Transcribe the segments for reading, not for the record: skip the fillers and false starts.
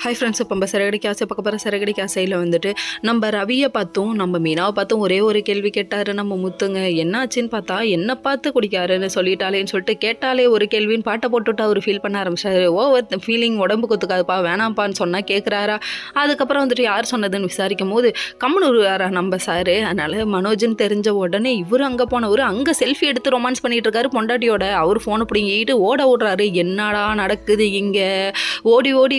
Hi friends, இப்போ நம்ம சிறகடி காசை பார்க்க போகிற சிறகடி காசையில் வந்துட்டு நம்ம ரவியை பார்த்தும் நம்ம மீனாவை பார்த்தும் ஒரே ஒரு கேள்வி கேட்டார் நம்ம முத்துங்க. என்னாச்சுன்னு பார்த்தா என்னை பார்த்து குடிக்காருன்னு சொல்லிட்டாலேன்னு சொல்லிட்டு கேட்டாலே ஒரு கேள்வின்னு பாட்டை போட்டுவிட்டு அவர் ஃபீல் பண்ண ஆரம்பிச்சாரு. ஓவர் ஃபீலிங் உடம்புக்கு ஒத்துக்காதுப்பா, வேணாம்ப்பான்னு சொன்னால் கேட்குறாரா. அதுக்கப்புறம் வந்துட்டு யார் சொன்னதுன்னு விசாரிக்கும் போது கம்முன்னு வருவாரா நம்ம சாரு. அதனால் மனோஜ்னு தெரிஞ்ச உடனே இவர் அங்கே போனவர் அங்கே செல்ஃபி எடுத்து ரொமான்ஸ் பண்ணிகிட்டு இருக்காரு பொண்டாட்டியோட. அவர் ஃபோனை பிடிங்கிட்டு ஓடுறாரு. என்னடா நடக்குது இங்கே? ஓடி ஓடி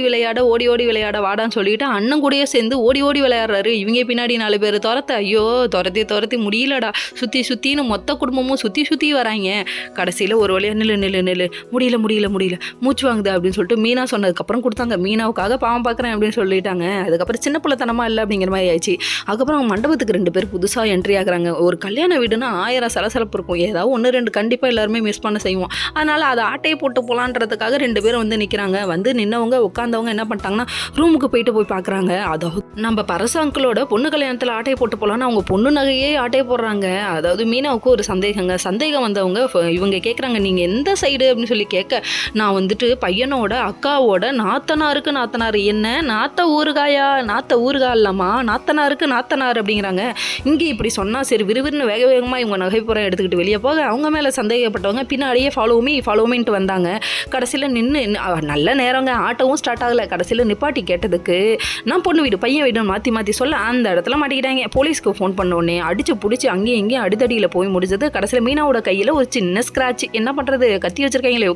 விளையாட வாடான்னு சொல்லிட்டு அண்ணன் கூடயே சேர்ந்து ஓடி ஓடி விளையாடுறாரு. இவங்க பின்னாடி 4 பேர் ஐயோ துரத்தி முடியலடா, சுற்றின்னு மொத்த குடும்பமும் சுற்றி வராங்க. கடைசியில் ஒரு வழியாக நில்லு முடியல மூச்சு வாங்குது அப்படின்னு சொல்லிட்டு மீனா சொன்னதுக்கப்புறம் கொடுத்தாங்க. மீனாவுக்காக பாவம் பார்க்குறேன் அப்படின்னு சொல்லிட்டாங்க. அதுக்கப்புறம் சின்ன பிள்ளைத்தனமாக இல்லை அப்படிங்கிற மாதிரி ஆயிடுச்சு. அதுக்கப்புறம் அவங்க மண்டபத்துக்கு 2 பேர் புதுசாக என்ட்ரி ஆகுறாங்க. ஒரு கல்யாண வீடுனா 1000 சலசலப்பு இருக்கும். ஏதாவது 1-2 கண்டிப்பாக எல்லாருமே மிஸ் பண்ண செய்வோம். அதனால் அதை ஆட்டையை போட்டு போகலான்றதுக்காக 2 பேரும் வந்து நிற்கிறாங்க. வந்து நின்னவங்க உட்காந்தவங்க என்ன பண்ணிட்டாங்கன்னா ரூமுக்கு போய் பார்க்குறாங்க. அதாவது நம்ம பரச அங்கிளோட பொண்ணு கல்யாணத்தில் ஆட்டையை போட்டு போகலான்னு அவங்க பொண்ணு நகையே ஆட்டையை போடுறாங்க. அதாவது மீனாவுக்கு ஒரு சந்தேகம் வந்தவங்க இவங்க கேட்குறாங்க, நீங்கள் எந்த சைடு அப்படின்னு சொல்லி கேட்க, நான் வந்துட்டு பையனோட அக்காவோட நாத்தனார். என்ன நாத்த ஊறுகா இல்லாமா, நாத்தனார் அப்படிங்கிறாங்க. இங்கே இப்படி சொன்னால் சரி விறுவிறுன்னு வேகமாக இவங்க நகைப்புறம் எடுத்துக்கிட்டு வெளியே போக அவங்க மேலே சந்தேகப்பட்டவங்க பின்னாடியே ஃபாலோமின்ட்டு வந்தாங்க. கடைசியில் நின்று நல்ல நேரங்க, ஆட்டவும் ஸ்டார்ட் ஆகலை. கடைசியில் நிப்பாட்டி கேட்டதுக்கு நான் பொண்ணு வீடு பையன் வீடு மாற்றி சொல்ல அந்த இடத்துல மாட்டிக்கிட்டாங்க. போலீஸ்க்கு ஃபோன் பண்ண உடனே அடிச்சு பிடிச்சி அங்கேயும் இங்கேயும் அடித்தடியில் போய் முடிஞ்சது. கடைசியில் மீனாவோட கையில் ஒரு சின்ன ஸ்க்ராட்ச். என்ன பண்ணுறது, கத்தி வச்சிருக்காங்களே